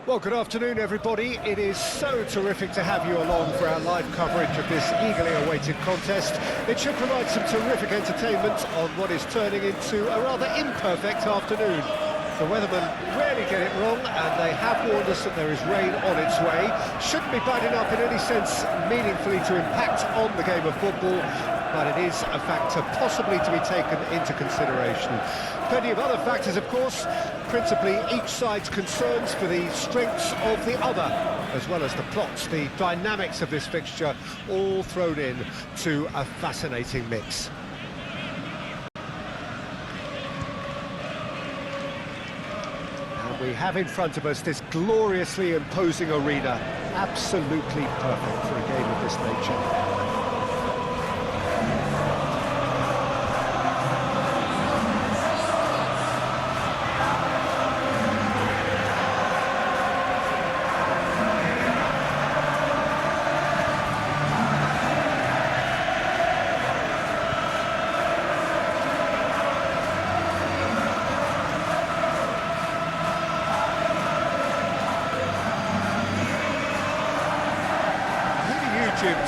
Well, good afternoon, everybody. It is so terrific to have you along for our live coverage of this eagerly awaited contest. It should provide some terrific entertainment on what is turning into a rather imperfect afternoon. The weathermen rarely get it wrong, and they have warned us that there is rain on its way. Shouldn't be bad enough in any sense meaningfully to impact on the game of football, but it is a factor possibly to be taken into consideration. Plenty of other factors, of course, principally each side's concerns for the strengths of the other, as well as the plots, the dynamics of this fixture, all thrown in to a fascinating mix. And we have in front of us this gloriously imposing arena, absolutely perfect for a game of this nature.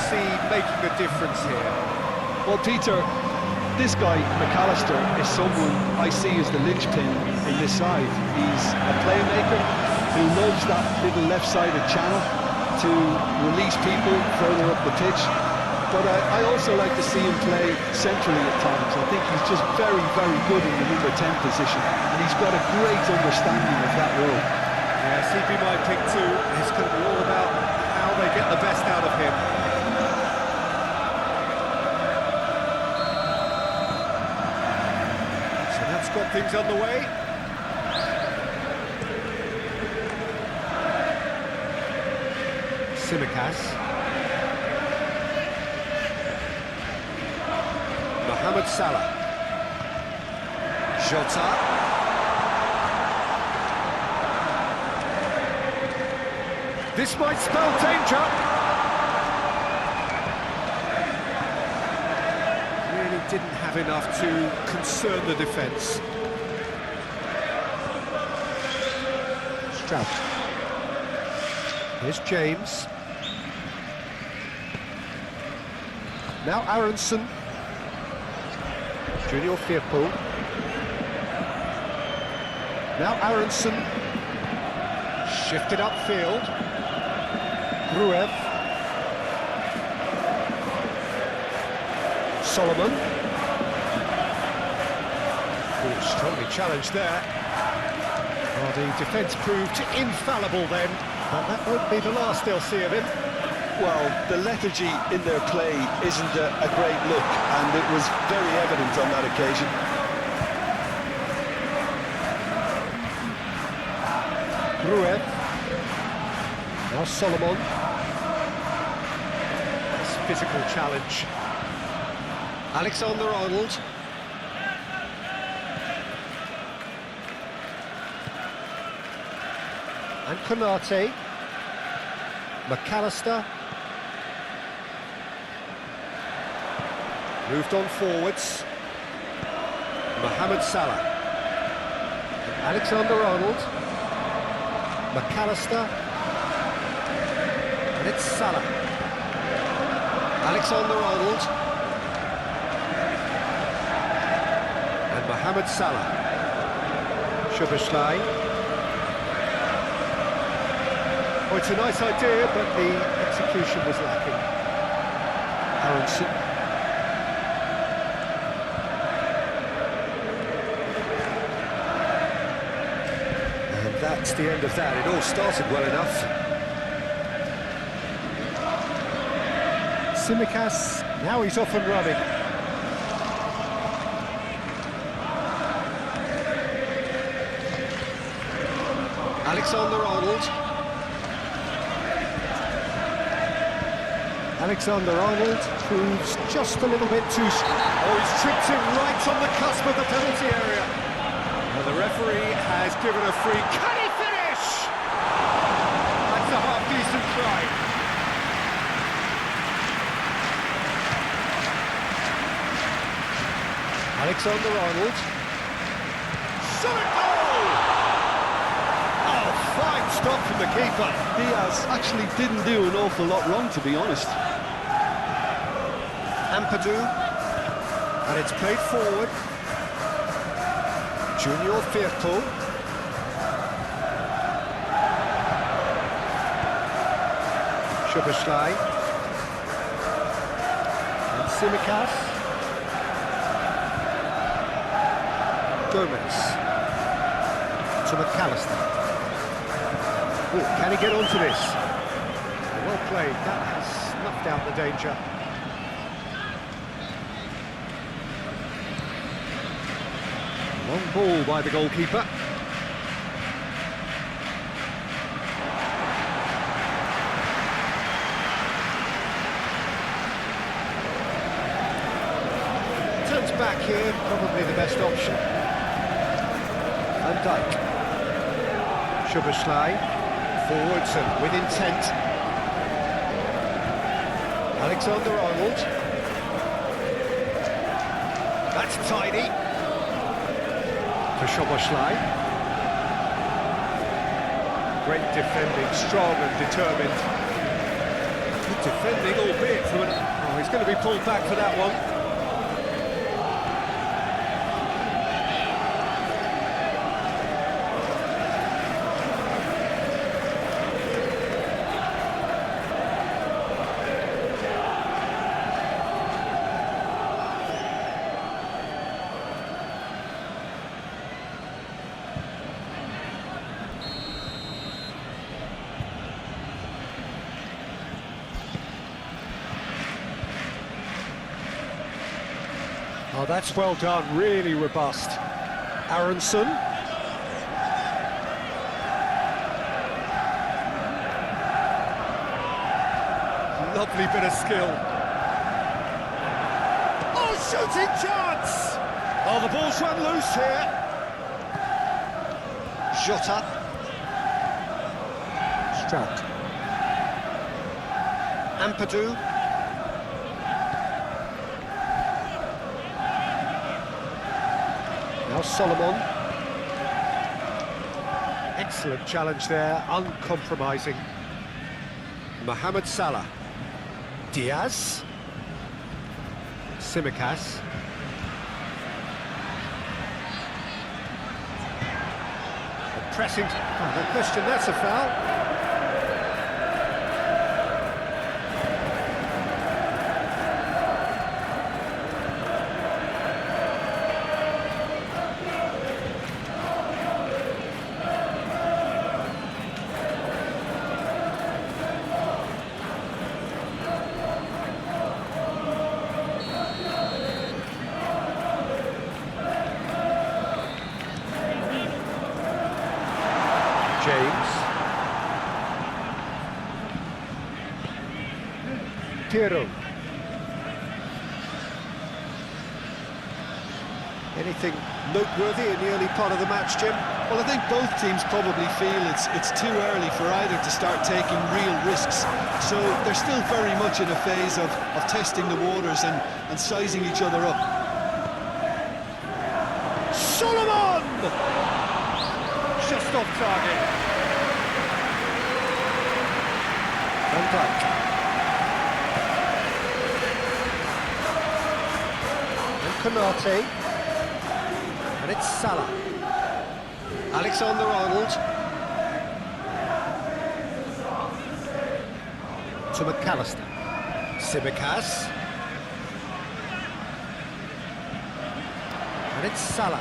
See making a difference here? Well, Peter, this guy, McAllister, is someone I see as the linchpin in this side. He's a playmaker who loves that little left-sided channel to release people further up the pitch. But I also like to see him play centrally at times. I think he's just very, very good in the number 10 position, and he's got a great understanding of that role. Yeah, CP might think too. It's going to be all about how they get the best out of him. Got things underway. Tsimikas. Mohamed Salah. Jota. This might spell danger. Didn't have enough to concern the defence. Stroud. Here's James. Now Aronson. Junior Firpo. Now Aronson. Shifted upfield. Gruev. Solomon. Strongly challenged there. Well, the defence proved infallible then, but that won't be the last they'll see of him. Well, the lethargy in their play isn't a great look, and it was very evident on that occasion. Gruev. Now Solomon. Nice physical challenge. Alexander-Arnold. And Konate. McAllister. Moved on forwards. Mohamed Salah. And Alexander-Arnold. McAllister. And it's Salah. Alexander-Arnold. And Mohamed Salah. Szoboszlai. Oh, it's a nice idea, but the execution was lacking. Aronson. And that's the end of that. It all started well enough. Tsimikas, now he's off and running. Alexander-Arnold. Alexander-Arnold proves just a little bit too... Oh, he's tripped him right on the cusp of the penalty area. And the referee has given a free... Can he finish? That's a half-decent try. Alexander-Arnold. Shot! Oh! Oh, fine stop from the keeper. Diaz actually didn't do an awful lot wrong, to be honest. Ampadu, and it's played forward. Junior Firpo. Szoboszlai. And Tsimikas. Gomez. To McAllister. Ooh, can he get onto this? Well played, that has snuffed out the danger. Long ball by the goalkeeper. Turns back here, probably the best option. Van Dijk. Szoboszlai, forwards and with intent. Alexander-Arnold. That's tidy. For Szoboszlai. Great defending, strong and determined. Good defending, albeit from an... Oh, he's going to be pulled back for that one. Oh, that's well done, really robust. Aronson. Lovely bit of skill. Oh, shooting chance! Oh, the ball's run loose here. Jota. Strout. Ampadu. Now Solomon. Excellent challenge there, uncompromising. Mohamed Salah. Diaz. Tsimikas. Pressing. Oh, no question, that's a foul. James. Piero. Anything noteworthy in the early part of the match, Jim? Well, I think both teams probably feel it's too early for either to start taking real risks. So they're still very much in a phase of testing the waters and sizing each other up. Solomon! Just off target. Van Dijk. And Konate. And it's Salah. Alexander-Arnold. To McAllister. Tsimikas. And it's Salah.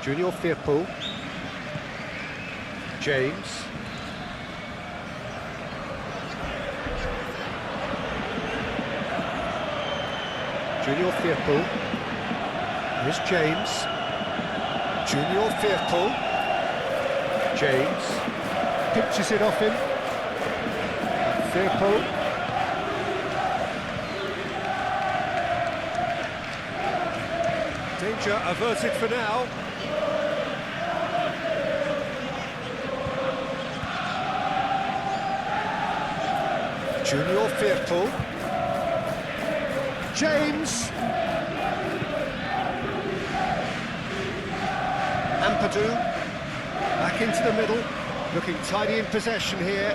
Junior Firpo. James. Junior Firpo. Here's James. Junior Firpo. James. Pitches it off him. Firpo. Danger averted for now. Junior Firpo. James. Ampadu, back into the middle, looking tidy in possession here.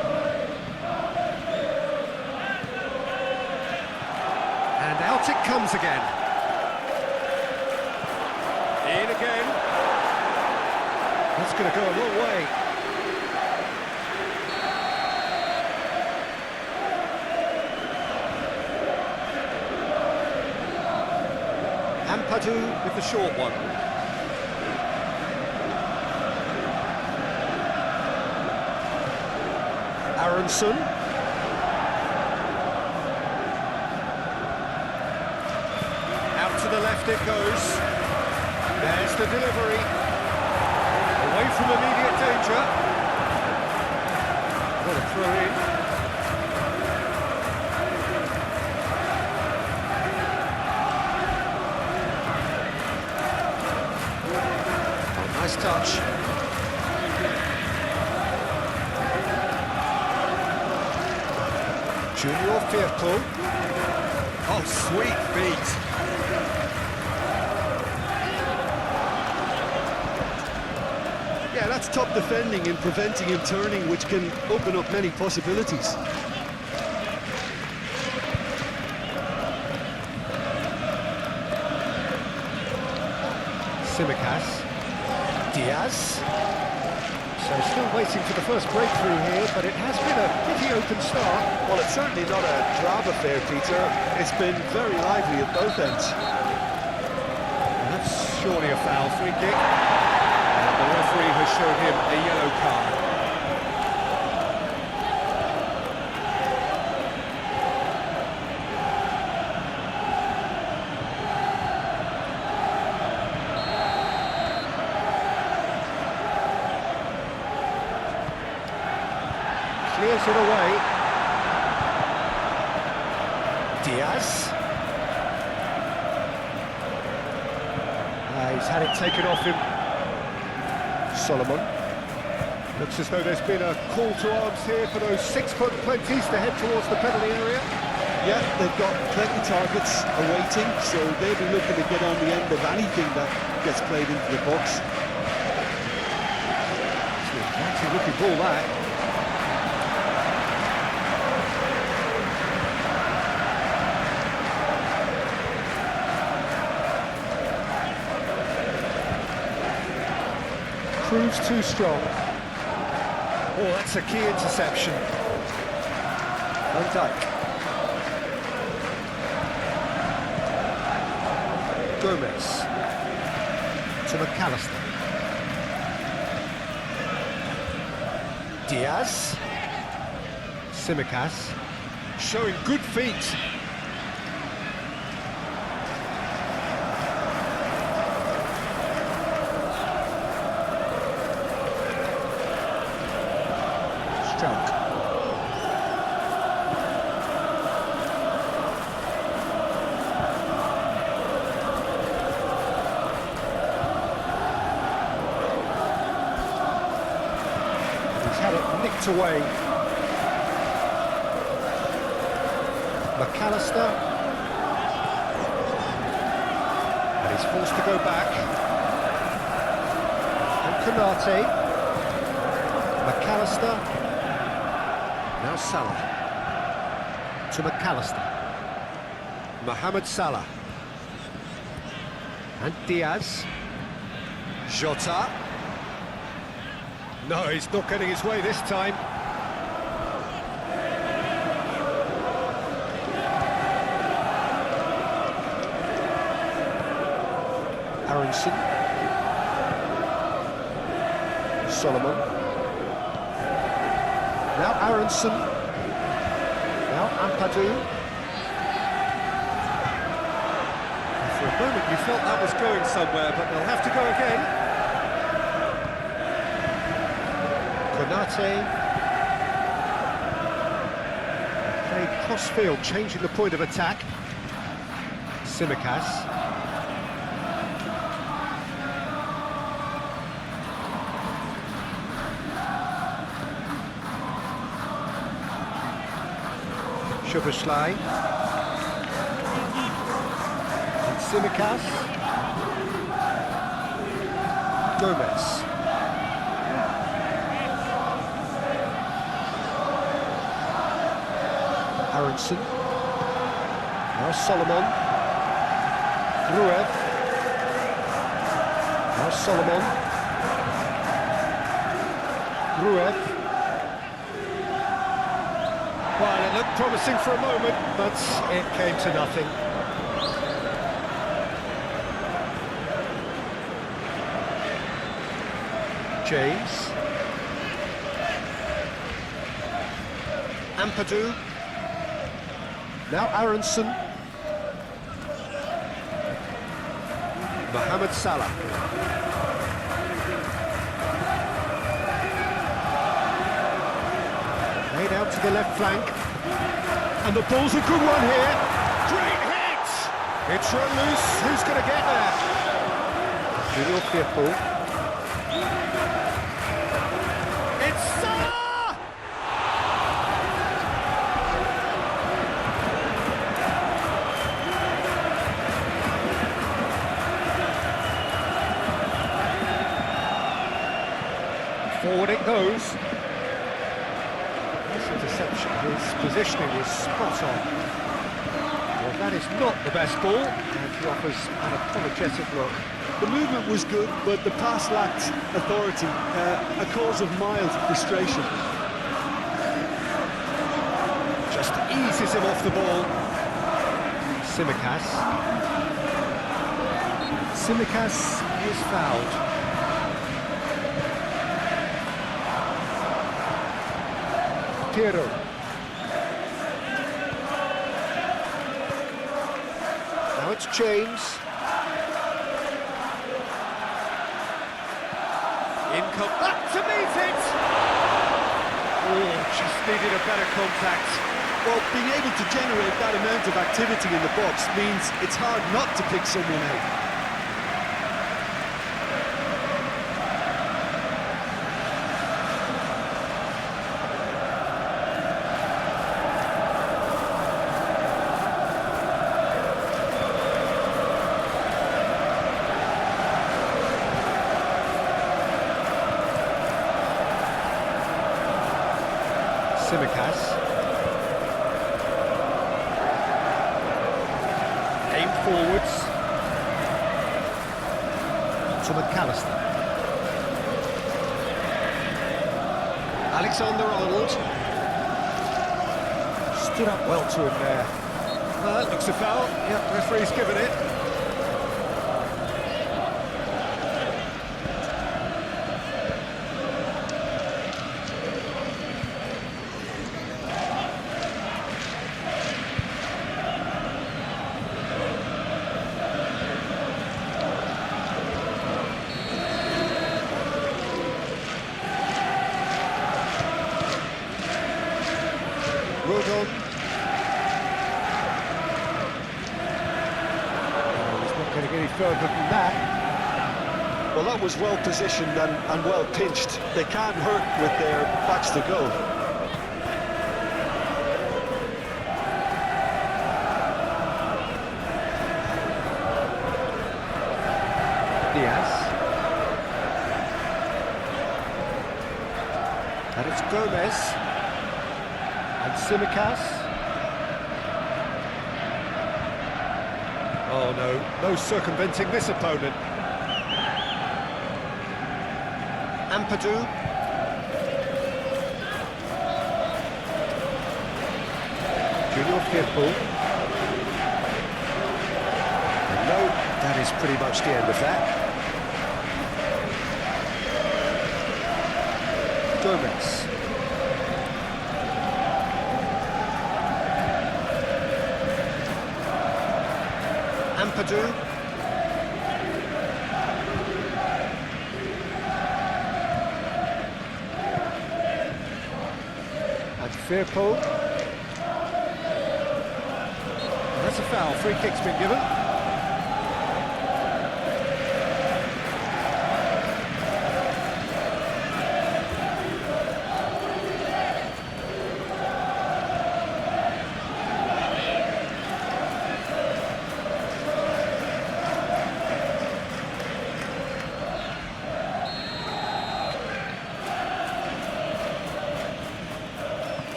And out it comes again. In again. That's going to go a long way. Ampadu with the short one. Aronson. Out to the left it goes. There's the delivery. Away from immediate danger. What a throw in. Oh, nice touch. Junior Firpo. Oh, sweet feet. Yeah, that's top defending and preventing him turning, which can open up many possibilities. Tsimikas. Diaz. So still waiting for the first breakthrough here, but it has been a pretty open start. Well, it's certainly not a drab affair, Peter. It's been very lively at both ends. And that's surely a foul. Free kick. And the referee has shown him a yellow card. Clears it away. Diaz. He's had it taken off him. Solomon. Looks as though there's been a call to arms here for those 6-foot plenties to head towards the penalty area. Yeah, they've got plenty targets awaiting, so they'll be looking to get on the end of anything that gets played into the box. It's a looking ball, that. Proves too strong. Oh, that's a key interception. Van Dijk. Gomez. To McAllister. Diaz. Tsimikas. Showing good feet. Stroke. He's had it nicked away. McAllister. And he's forced to go back. And Konate. McAllister. Now Salah. To McAllister. Mohamed Salah. And Diaz. Jota. No, he's not getting his way this time. Aronson. Solomon. Now Aronson. Now Ampadu. And for a moment you felt that was going somewhere, but they'll have to go again. Konate. Played cross-field, changing the point of attack. Tsimikas. Szoboszlai. And Tsimikas. Gomez. Aronson. Now Solomon. Gruev. Now Solomon. Gruev. Well, it looked promising for a moment, but it came to nothing. James. Ampadu. Now Aronson. Mohamed Salah. Laid out to the left flank. And the ball's a good one here. Great hit! It's run loose. Who's going to get there? Liverpool. It's Salah! Forward it goes. This interception, his positioning is spot on. Well, that is not the best ball, and he offers an apologetic look. The movement was good, but the pass lacked authority, a cause of mild frustration. Just eases him off the ball. Tsimikas. Tsimikas is fouled. Piero. Now it's James. In come back to meet it! Oh, just needed a better contact. Well, being able to generate that amount of activity in the box means it's hard not to pick someone out. Tsimikas. Aim forwards. To McAllister. Alexander-Arnold. Stood up well to him there. Looks a foul. Yep, referee's given it. Rodon. He's not going to get any further than that. Well, that was well positioned and well pinched. They can't hurt with their backs to goal. Diaz. And it's Gomez. And Tsimikas. Oh no, no circumventing this opponent. Ampadu. Junior Firpo. And no, that is pretty much the end of that. Gomez. Ampadu. And Firpo. And that's a foul. Free kick's been given.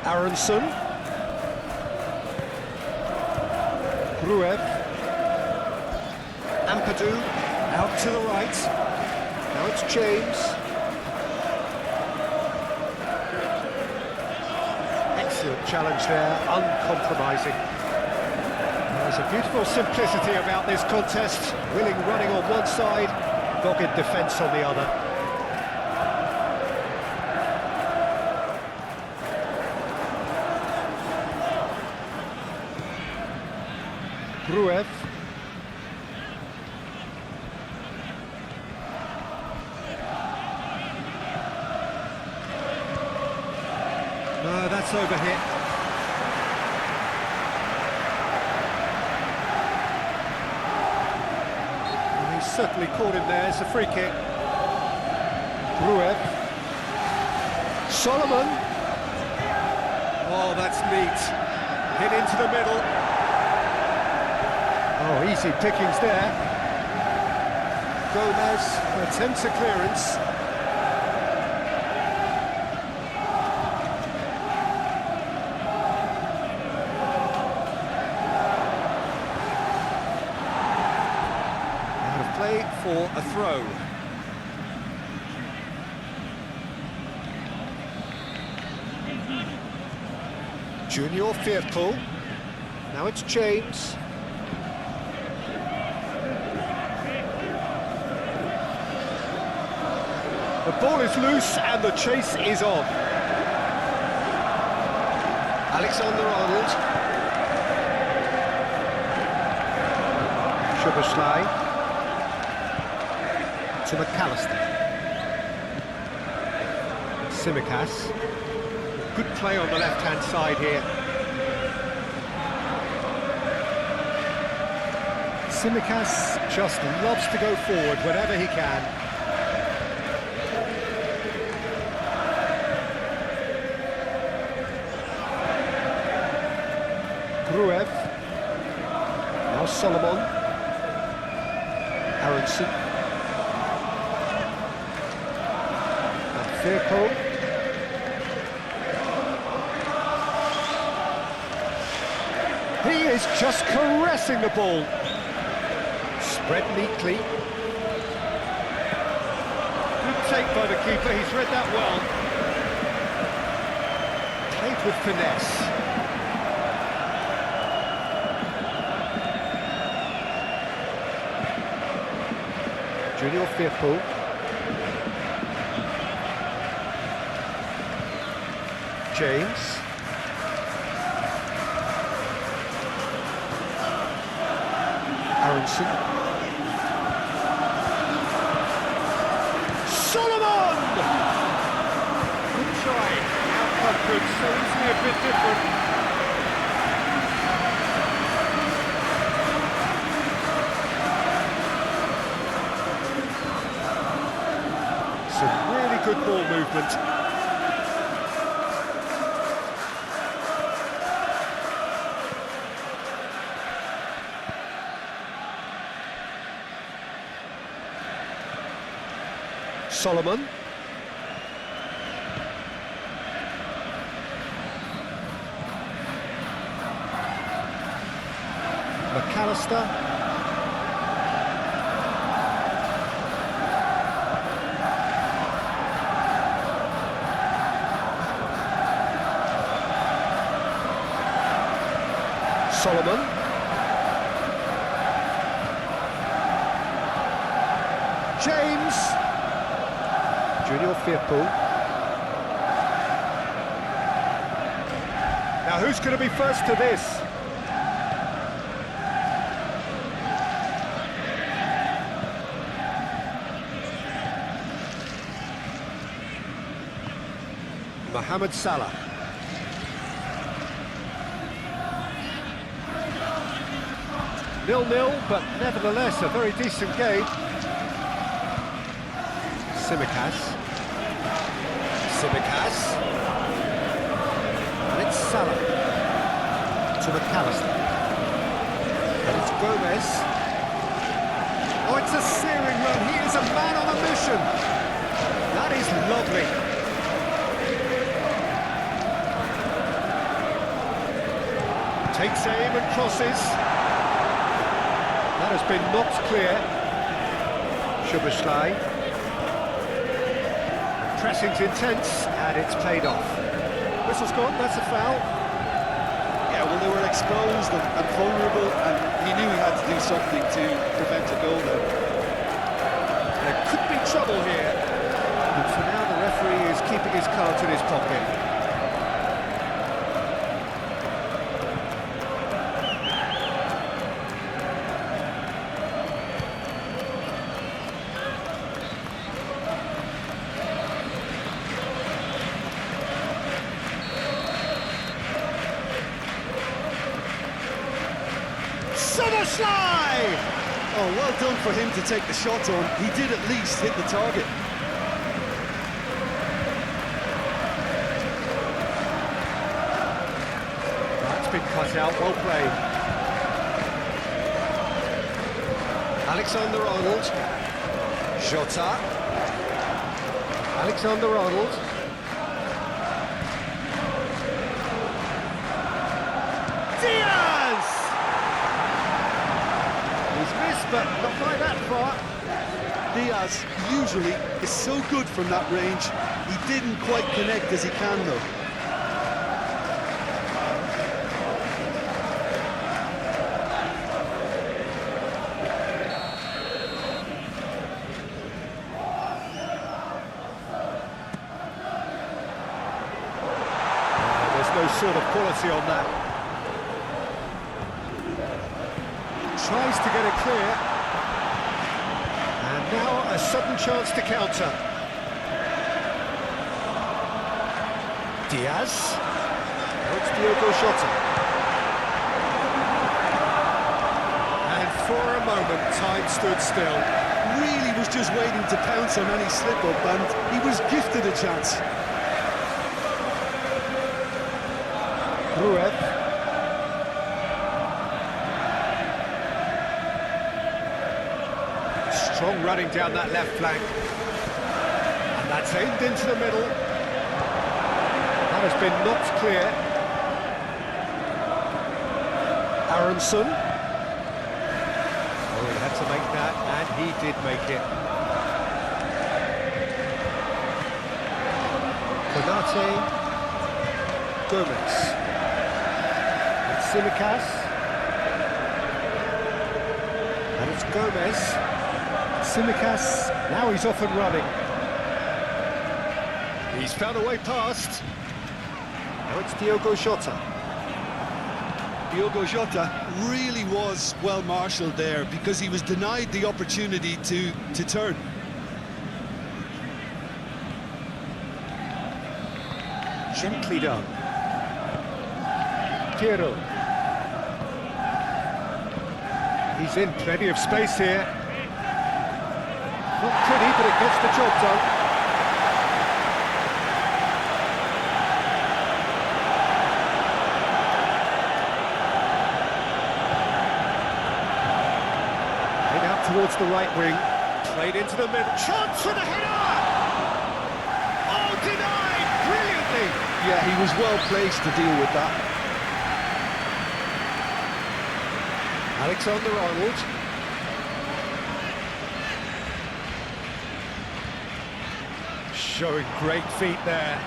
Aronson. Gruev. Ampadu out to the right. Now it's James. Excellent challenge there, uncompromising. There's a beautiful simplicity about this contest. Willing running on one side, dogged defence on the other. Gruev. No, that's overhit. Well, he's certainly caught him there. It's a free kick. Gruev. Solomon. Oh, that's neat. Hit into the middle. Oh, easy pickings there. Gomez attempts a clearance. Out of play for a throw. Junior Firpo. Now it's James. The ball is loose and the chase is on. Alexander-Arnold. Szoboszlai. To McAllister. Tsimikas. Good play on the left-hand side here. Tsimikas just loves to go forward whenever he can. Gruev. Now Solomon. Aronson. And Firpo. He is just caressing the ball. Spread neatly. Good take by the keeper, he's read that well. Played with finesse. Junior Firpo. James. Aronson. Solomon! Good try. Outcome could so easily a bit different. Some really good ball movement. Solomon. McAllister. Solomon. James. Junior Firpo. Now who's going to be first to this? Mohamed Salah. Nil-nil, but nevertheless a very decent game. Tsimikas. And it's Salah. To McAllister. And it's Gomez. Oh, it's a searing run. He is a man on a mission. That is lovely. Takes aim and crosses. That has been knocked clear. Szoboszlai. Pressing's intense, and it's played off. Whistle's gone, that's a foul. Yeah, well, they were exposed and vulnerable, and he knew he had to do something to prevent a goal there. There could be trouble here. But for now, the referee is keeping his cards in his pocket. Szoboszlai! Oh, well done for him to take the shot on. He did at least hit the target. That's been cut out, well played. Alexander-Arnold. Jota. Alexander-Arnold. Diaz! He's missed, but not by that far. Diaz usually is so good from that range. He didn't quite connect as he can, though. There's no sort of quality on that. Tries to get it clear. And now a sudden chance to counter. Diaz. Now it's Diogo Jota. And for a moment, time stood still. Really was just waiting to pounce on any slip-up, and he was gifted a chance. Ruev. Strong running down that left flank. And that's aimed into the middle. That has been knocked clear. Aronson. Oh, he had to make that, and he did make it. Konate. Gomez. And Tsimikas. And it's Gomez. Tsimikas, now he's off and running. He's found a way past. Now it's Diogo Jota. Diogo Jota really was well marshalled there because he was denied the opportunity to turn. Gently done. Piero. He's in plenty of space here. Not pretty, but it gets the job done. Head out towards the right wing. Played into the middle. Chance for the header! Oh, denied! Brilliantly! Yeah, he was well placed to deal with that. Alexander-Arnold. Showing great feet there.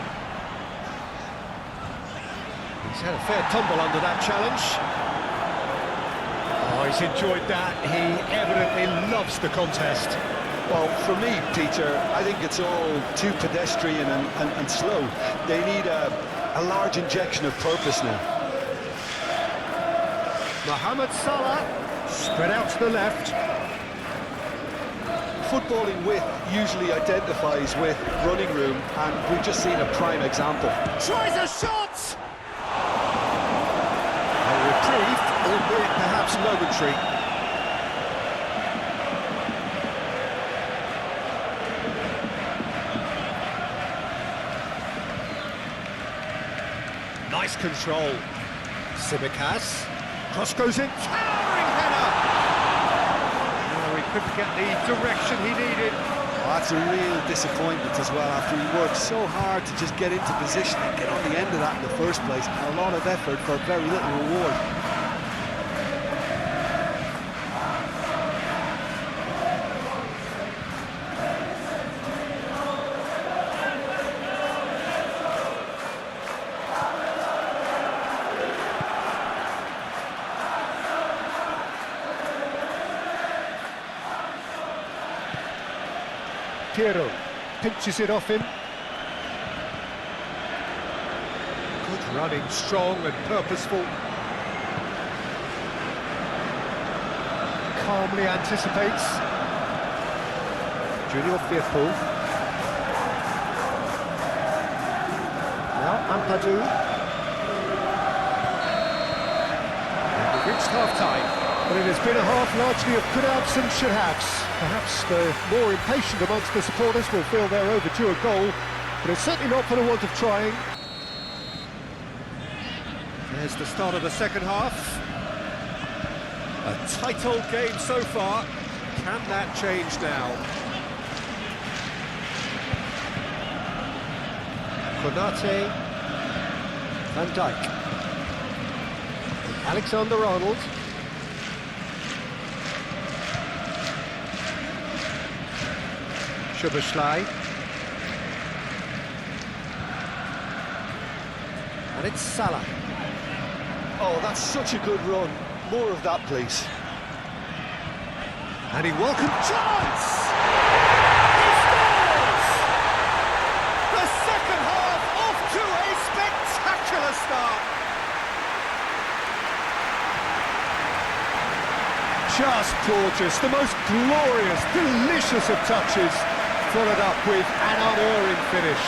He's had a fair tumble under that challenge. Oh, he's enjoyed that. He evidently loves the contest. Well, for me, Peter, I think it's all too pedestrian and slow. They need a large injection of purpose now. Mohamed Salah, spread out to the left. Footballing width usually identifies with running room, and we've just seen a prime example. Tries a shot! A reprieve, albeit perhaps momentary. Nice control. Tsimikas. Cross goes in. Towering header! Oh, he couldn't get the direction he needed. Oh, that's a real disappointment as well, after he worked so hard to just get into position and get on the end of that in the first place. A lot of effort for very little reward. Piero pinches it off him. Good running, strong and purposeful. Calmly anticipates. Junior Firpo. Now Ampadu. And we've reached half-time. But it has been a half largely of could-haves and should-haves. Perhaps the more impatient amongst the supporters will feel they're overdue a goal, but it's certainly not for the want of trying. There's the start of the second half. A tight old game so far. Can that change now? Konate, Van Dijk, Alexander-Arnold. Szoboszlai. And it's Salah. Oh, that's such a good run. More of that, please. And he welcomed chance! He scores! The second half off to a spectacular start. Just gorgeous, the most glorious, delicious of touches, followed up with an unerring finish.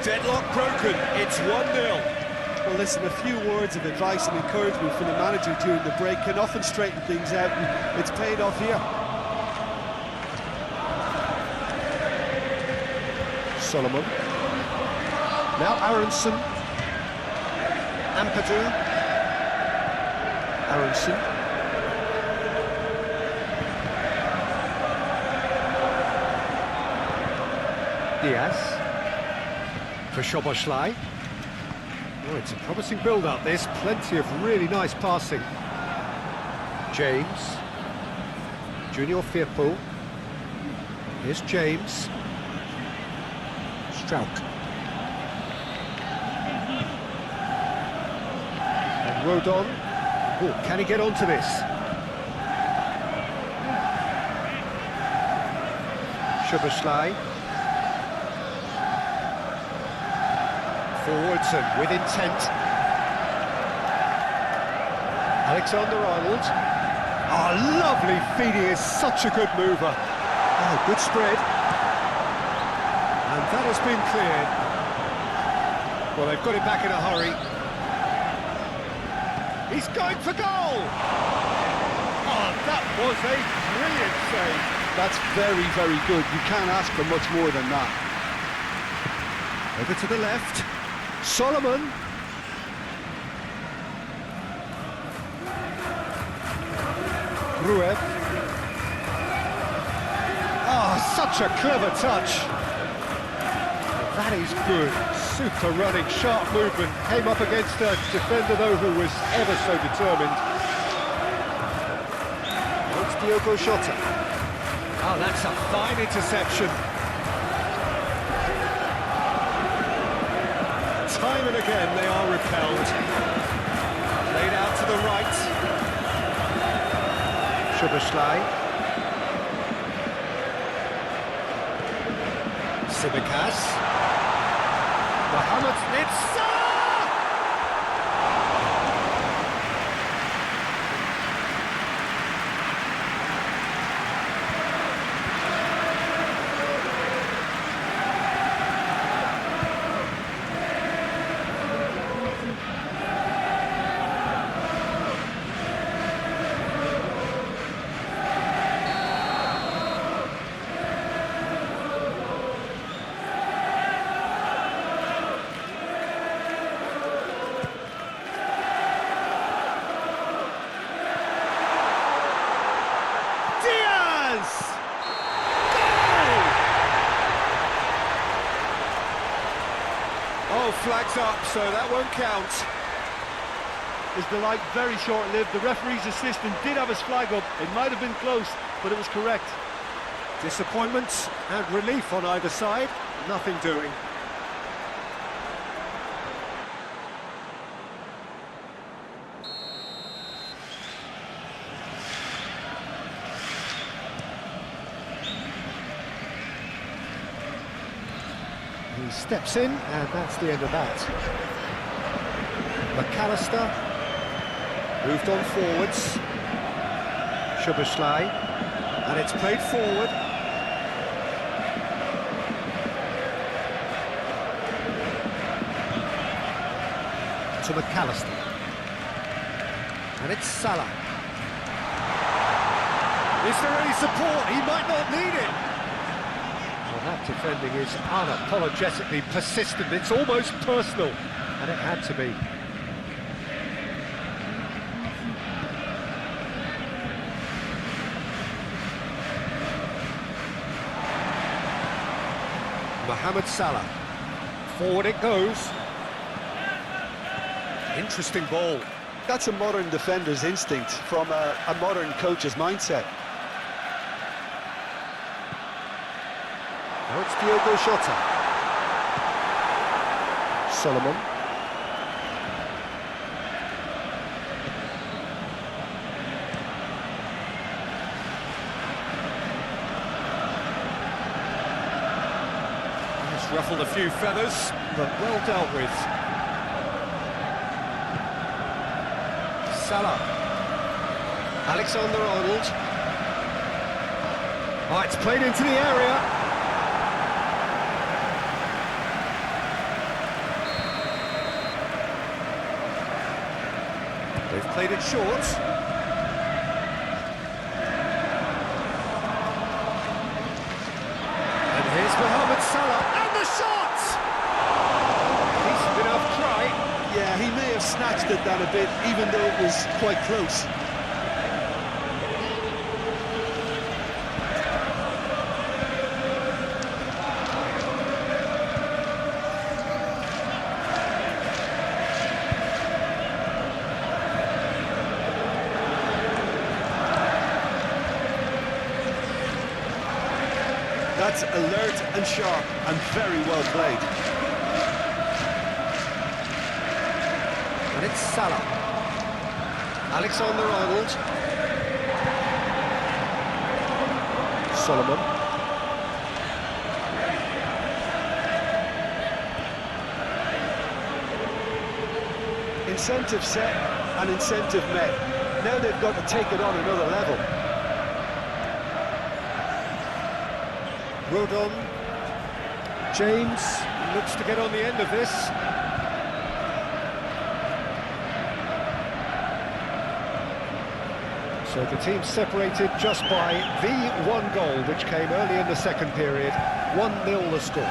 Deadlock broken, it's 1-0. Well, listen, a few words of advice and encouragement from the manager during the break can often straighten things out, and it's paid off here. Solomon. Now Aronson. Ampadu. Aronson. Diaz. For Szoboszlai. Oh, it's a promising build-up, this. Plenty of really nice passing. James. Junior Firpo. Here's James. Struijk. And Rodon. Oh, can he get onto this? Szoboszlai. Forwards and with intent. Alexander-Arnold. Oh, lovely feed, he is such a good mover. Oh, good spread. And that has been cleared. Well, they've got it back in a hurry. He's going for goal! Oh, that was a brilliant save. That's very, very good. You can't ask for much more than that. Over to the left. Solomon. Gruev. Oh, such a clever touch. That is good. Super running, sharp movement. Came up against a defender, though, who was ever so determined. It's Diogo Jota. Oh, that's a fine interception. Time and again they are repelled. Played out to the right. Szoboszlai. Tsimikas. Mohamed Nitsa! flags up, so that won't count. His delight very short-lived. The referee's assistant did have his flag up. It might have been close, but it was correct. Disappointment and relief on either side, nothing doing. He steps in, and that's the end of that. McAllister moved on forwards. Szoboszlai, and it's played forward. To McAllister, and it's Salah. Is there any support? He might not need it. Well, that defending is unapologetically persistent. It's almost personal, and it had to be. Mohamed Salah. Forward it goes. Interesting ball. That's a modern defender's instinct from a modern coach's mindset. Now it's Diogo Jota. Solomon. He's ruffled a few feathers, but well dealt with. Salah. Alexander-Arnold. Oh, it's played into the area. They've played it short. And here's Mohamed Salah, and the shot! Decent enough try. Yeah, he may have snatched at that a bit, even though it was quite close. That's alert and sharp and very well played. And it's Salah. Alexander-Arnold. Solomon. Incentive set and incentive met. Now they've got to take it on another level. Rodon. James looks to get on the end of this. So the team separated just by the one goal, which came early in the second period. 1-0 the score.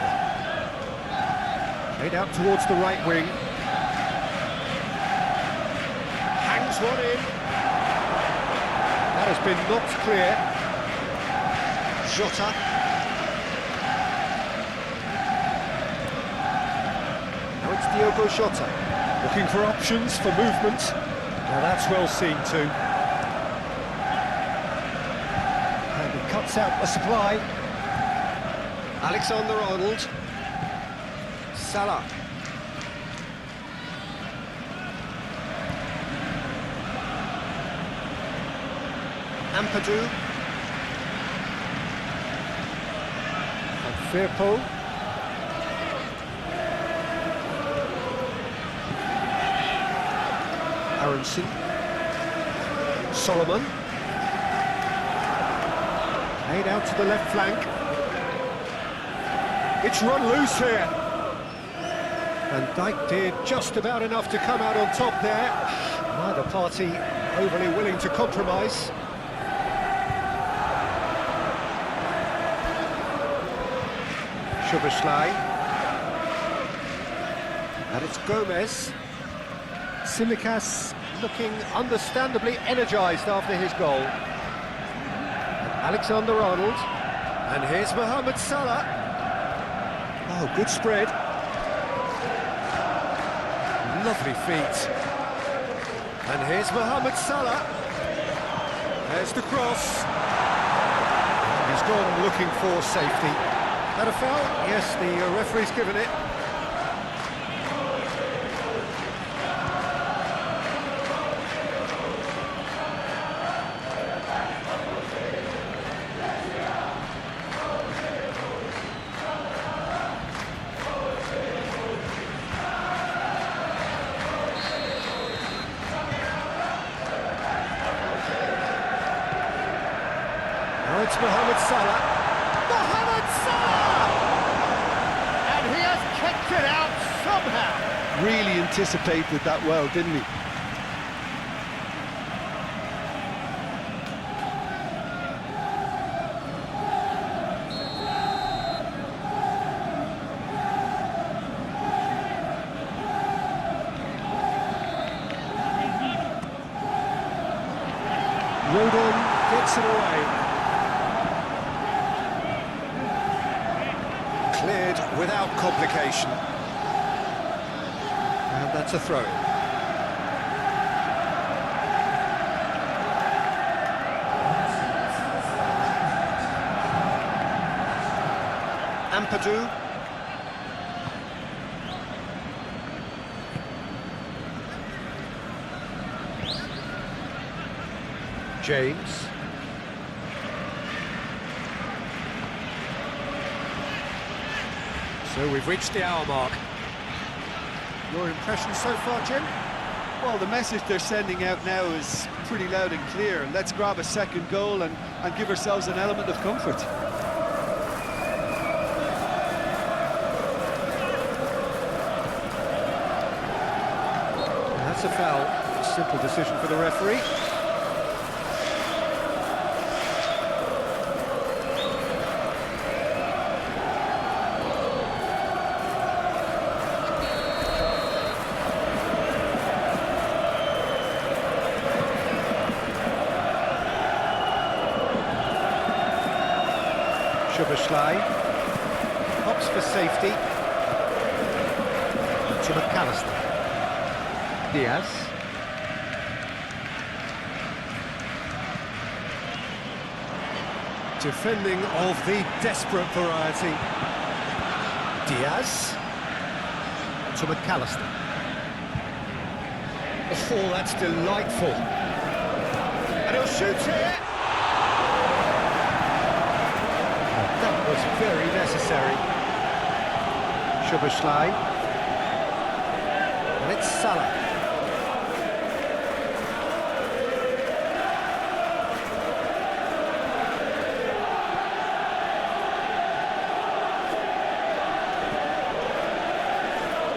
Played out towards the right wing. Hangs one in. That has been knocked clear. Jota. Now it's Diogo Jota. Looking for options for movement. Now that's well seen too. Cuts out a supply. Alexander-Arnold. Salah. Ampadu. And Firpo. Aronson. Solomon. Played out to the left flank. It's run loose here. And Dijk did just about enough to come out on top there. Neither party overly willing to compromise. Szoboszlai. And it's Gomez. Tsimikas looking understandably energised after his goal. Alexander-Arnold, and here's Mohamed Salah. Oh, good spread. Lovely feet. And here's Mohamed Salah. There's the cross. He's gone looking for safety. That a foul? Yes, the referee's given it. Now it's Mohamed Salah. Mohamed Salah! And he has kicked it out somehow. Really anticipated that well, didn't he? Rodon gets it away. Cleared without complication. And that's a throw. Ampadu. James. So we've reached the hour mark. Your impression so far, Jim? Well, the message they're sending out now is pretty loud and clear. Let's grab a second goal and give ourselves an element of comfort. That's a foul. Simple decision for the referee. Hops for safety. To McAllister. Diaz. Defending of the desperate variety. Diaz. To McAllister. Oh, that's delightful. And he'll shoot here. That was very necessary. Szoboszlai. And it's Salah.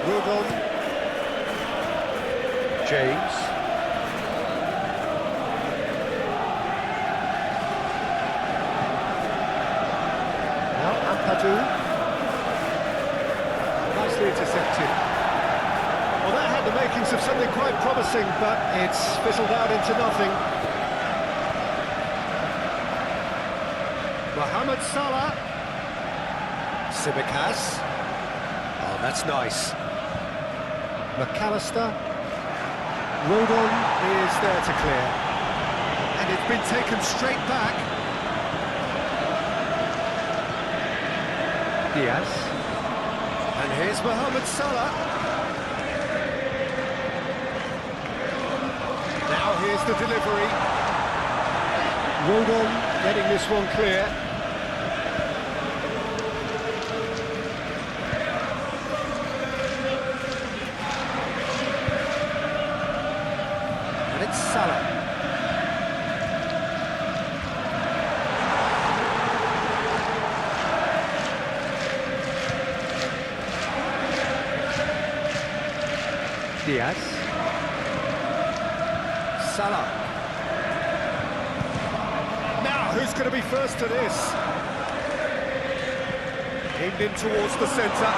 Rodon. James. Nicely intercepted. Well, that had the makings of something quite promising, but it's fizzled out into nothing. Mohamed Salah. Tsimikas. Oh, that's nice. McAllister. Rodon is there to clear. And it's been taken straight back. Diaz. And here's Mohamed Salah. Now here's the delivery. Rodon getting this one clear. And it's Salah. Diaz. Salah. Now, who's going to be first to this? Aimed in towards the centre.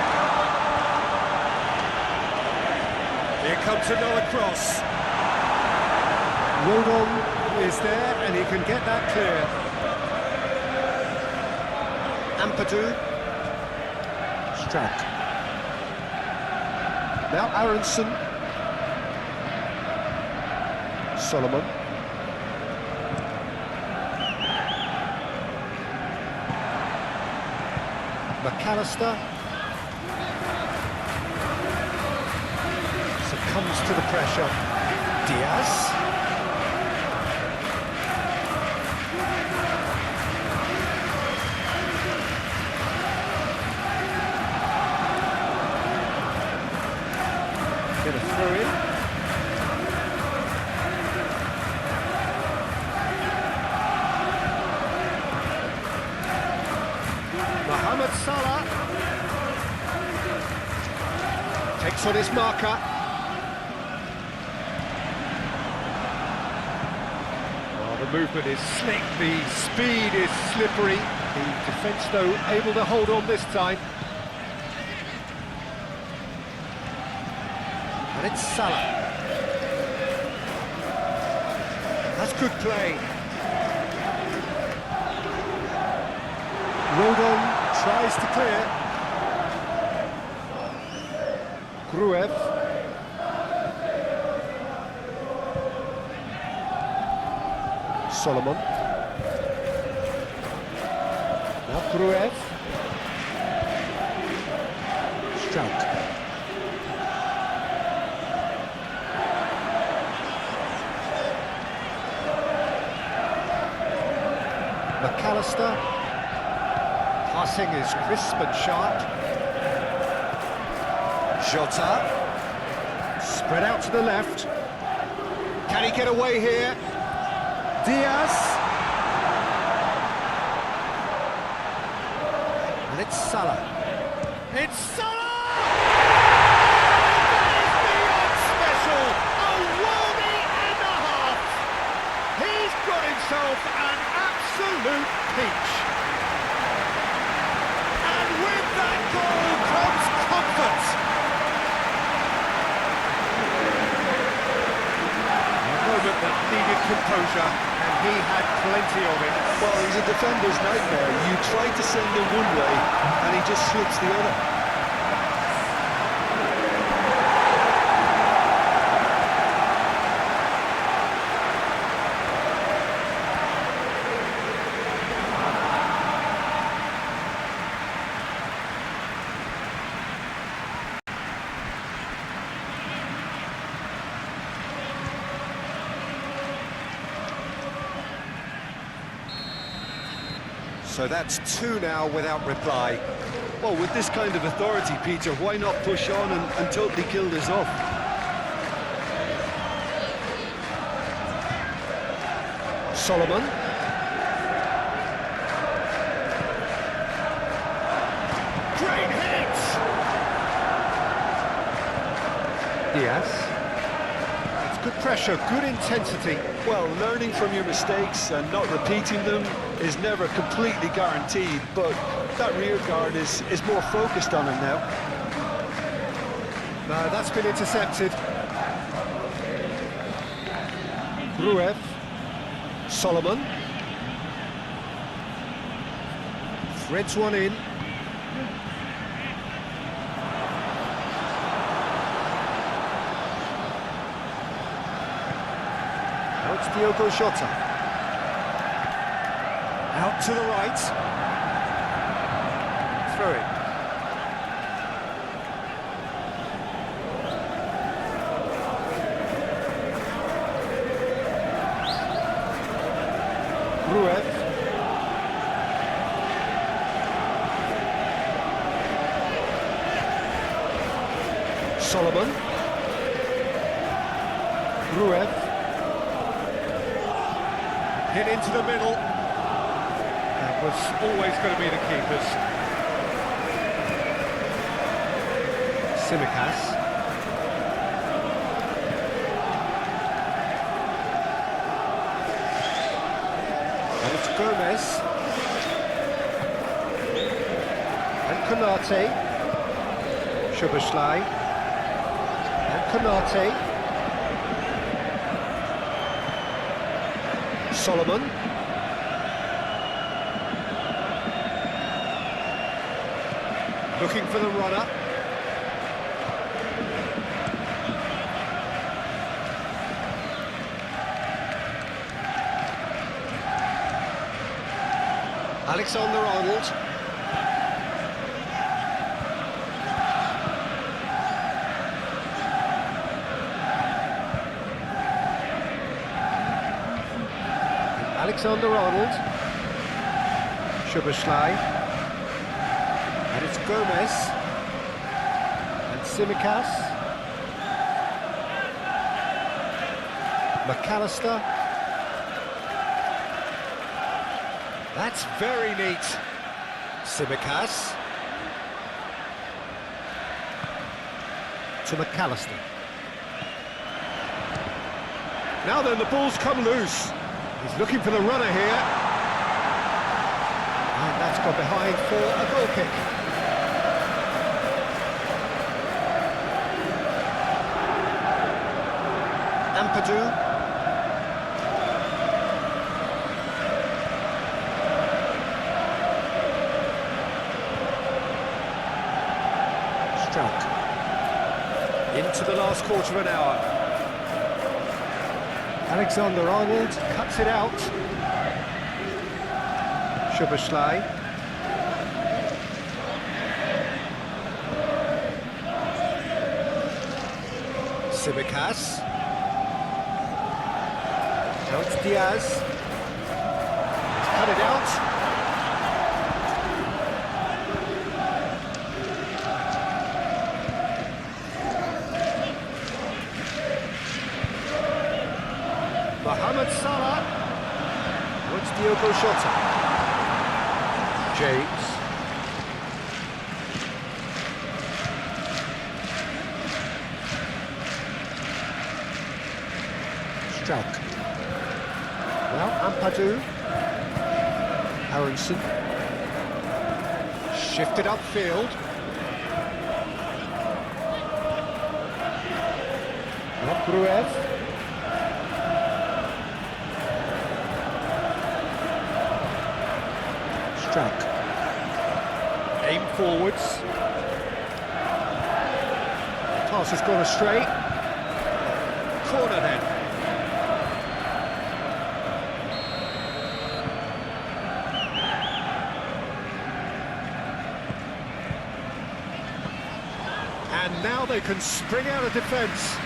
Here comes another cross. Rodon is there, and he can get that clear. Ampadu. Struck. Now Aronson. Solomon. McAllister. Succumbs to the pressure. Diaz. Bit of throw-in. Mohamed Salah takes on his marker. Well, the movement is slick, the speed is slippery. The defence, though, able to hold on this time. And it's Salah. That's good play. Rodon tries to clear. Gruev. Solomon. Now Gruev. Strout. McAllister. Passing is crisp and sharp. Jota. Spread out to the left. Can he get away here? Diaz. And it's Salah. It's Salah! Beyond special! A worldie and a half! He's got himself an absolute peach. With that goal comes comfort. A moment that needed composure, and he had plenty of it. Well, he's a defender's nightmare. You try to send him one way, and he just slips the other. So that's two now without reply. Well, with this kind of authority, Peter, why not push on and totally kill this off? Solomon. Great hit! Diaz. It's good pressure, good intensity. Well, learning from your mistakes and not repeating them is never completely guaranteed, but that rear guard is more focused on him now. No, that's been intercepted. Gruev. Solomon. Threads one in. Now it's Diogo Jota. Out to the right. Throw it. Gruev. Solomon. Gruev. Hit into the middle. That was always going to be the keepers. Simicas. And it's Gomez. And Konate. Szoboszlai. And Konate. Solomon. Looking for the runner. Alexander-Arnold. Alexander-Arnold. Szoboszlai. And it's Gomez. And Tsimikas. McAllister. That's very neat. Tsimikas. To McAllister. Now then, the ball's come loose. He's looking for the runner here. And that's gone behind for a goal kick. Ampadu. Struck. Into the last quarter of an hour. Alexander-Arnold cuts it out. Szoboszlai. Tsimikas. Now it's Diaz. He's cut it out. Mohamed Salah. What's Diogo Jota? James. Struck. Now Ampadu. Aronson. Shifted upfield. Gruev. Struck. Aim forwards. Pass has gone astray. Corner then. And now they can spring out of defence.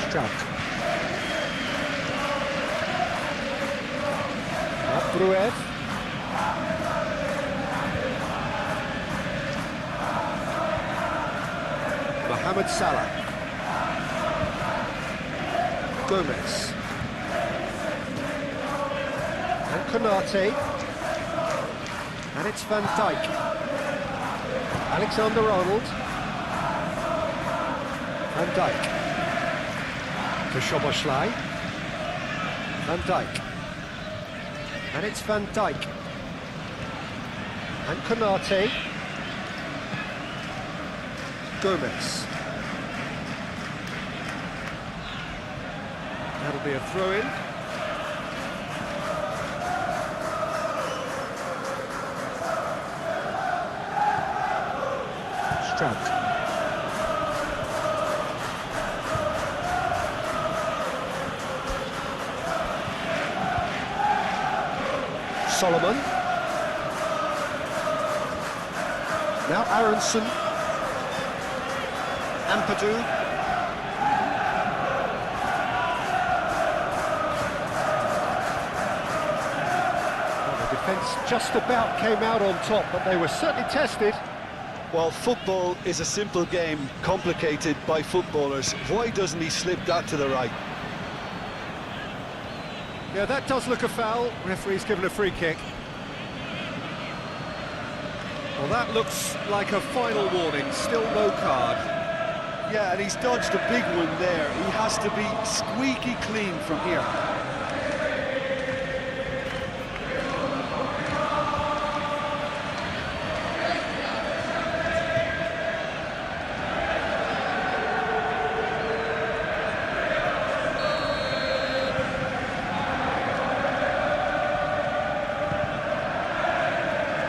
Struck. Gruev. Mohamed Salah. Gomez. And Konate. And it's Van Dijk. Alexander-Arnold. Van Dijk. To Szoboszlai. Van Dijk. And it's Van Dijk. And Konate. Gomez. That'll be a throw-in. Struck. Solomon. Now Aronson. Ampadu. Well, the defence just about came out on top, but they were certainly tested. Well, football is a simple game, complicated by footballers. Why doesn't he slip that to the right? Yeah, that does look a foul. Referee's given a free kick. Well, that looks like a final warning. Still no card. Yeah, and he's dodged a big one there. He has to be squeaky clean from here.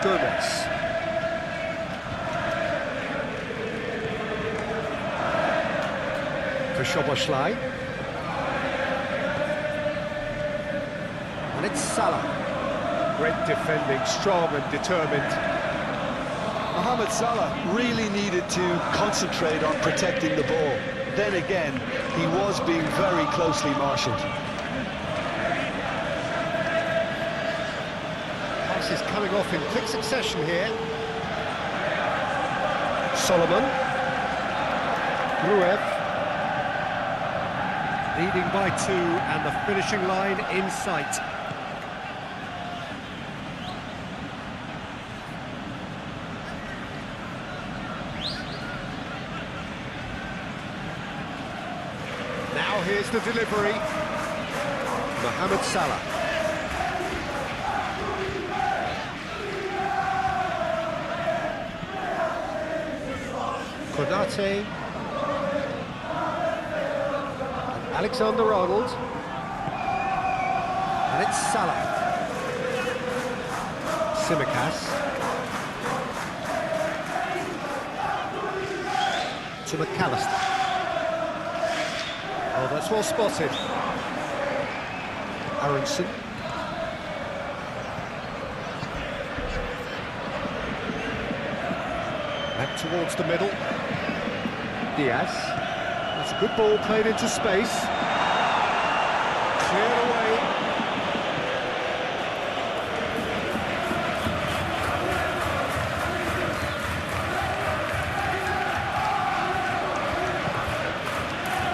Gomez. for Szoboszlai. And it's Salah. Great defending, strong and determined. Mohamed Salah really needed to concentrate on protecting the ball. Then again, he was being very closely marshalled. Passes coming off in quick succession here. Solomon. Gruev. Leading by 2 and the finishing line in sight. Now here's the delivery. Mohamed Salah. Konate. And Alexander-Arnold. And it's Salah. Tsimikas. To McAllister. Oh, that's well spotted. Aronson. Back towards the middle. Diaz. That's a good ball played into space. Cleared away.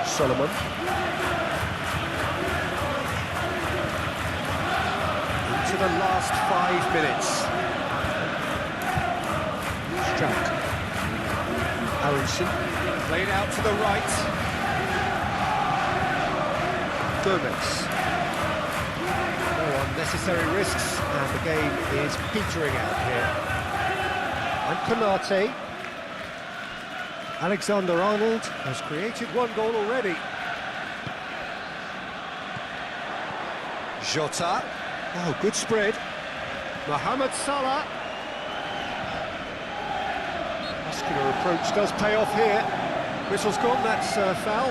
Solomon. Into the last 5 minutes. Struck. Aronson. Played out to the right. Gomez. No unnecessary risks, and the game is petering out here. And Konate. Alexander-Arnold has created 1 goal already. Jota. Oh, good spread. Mohamed Salah. Muscular approach does pay off here. Whistle's gone, that's foul.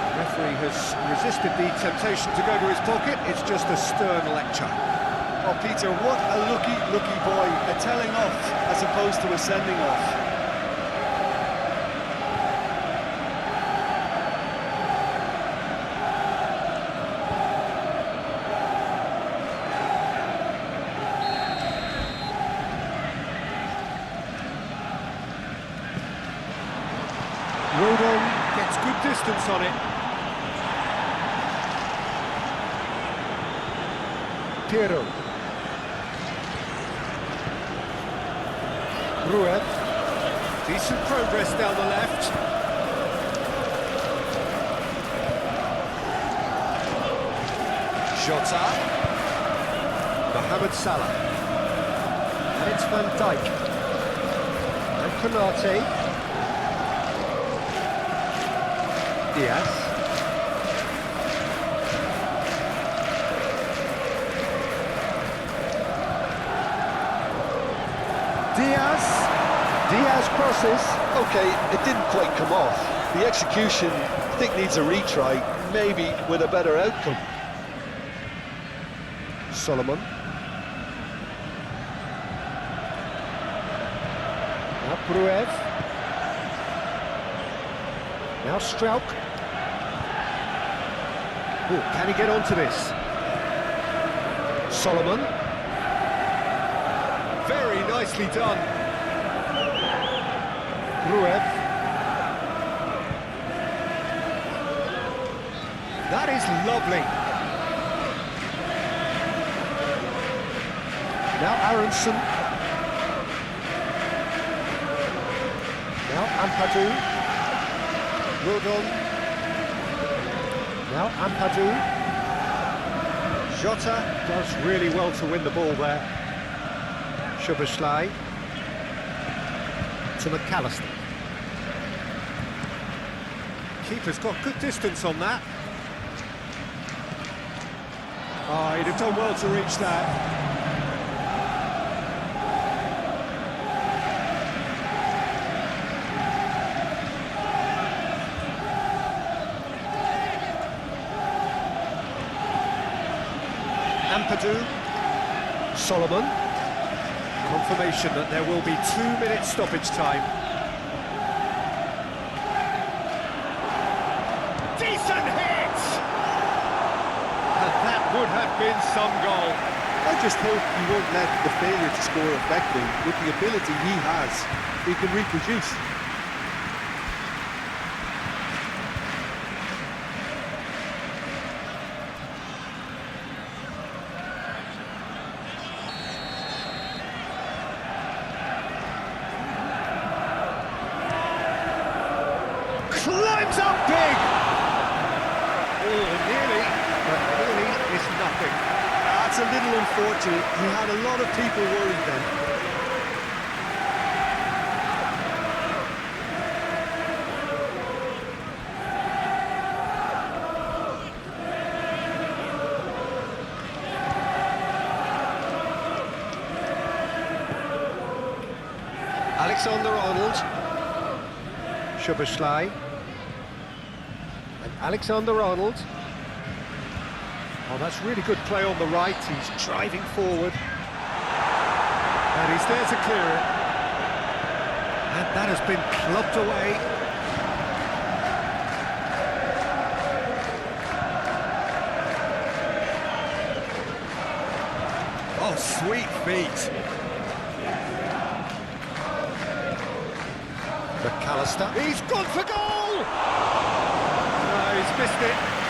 The referee has resisted the temptation to go to his pocket. It's just a stern lecture. Oh, Peter, what a lucky boy. A telling off as opposed to a sending off. Rodon gets good distance on it. Piero. Gruev. Decent progress down the left. Jota. Mohamed Salah. And it's Van Dijk. And Konate. Diaz. Diaz crosses. Okay, it didn't quite come off. The execution, I think, needs a retry, maybe with a better outcome. Solomon. Now Gruev. Now Strauch. Oh, can he get onto this? Solomon. Very nicely done. Gruev. That is lovely. Now Aronson. Now Ampadu. Rodon. Now Ampadu. Jota does really well to win the ball there. Szoboszlai. To McAllister. Keeper's got good distance on that. Oh, he'd have done well to reach that. Ampadu. Solomon. Confirmation that there will be 2-minute stoppage time. Decent hit! And that would have been some goal. I just hope he won't let the failure to score affect him. With the ability he has, he can reproduce. Climbs up big! Oh, nearly, but nearly is nothing. That's a little unfortunate. He had a lot of people worried then. Alexander-Arnold. Szoboszlai. And Alexander-Arnold. Oh, that's really good play on the right. He's driving forward. And he's there to clear it. And that has been clubbed away. Oh, sweet feet. McAllister. He's gone for goal! No, he's missed it.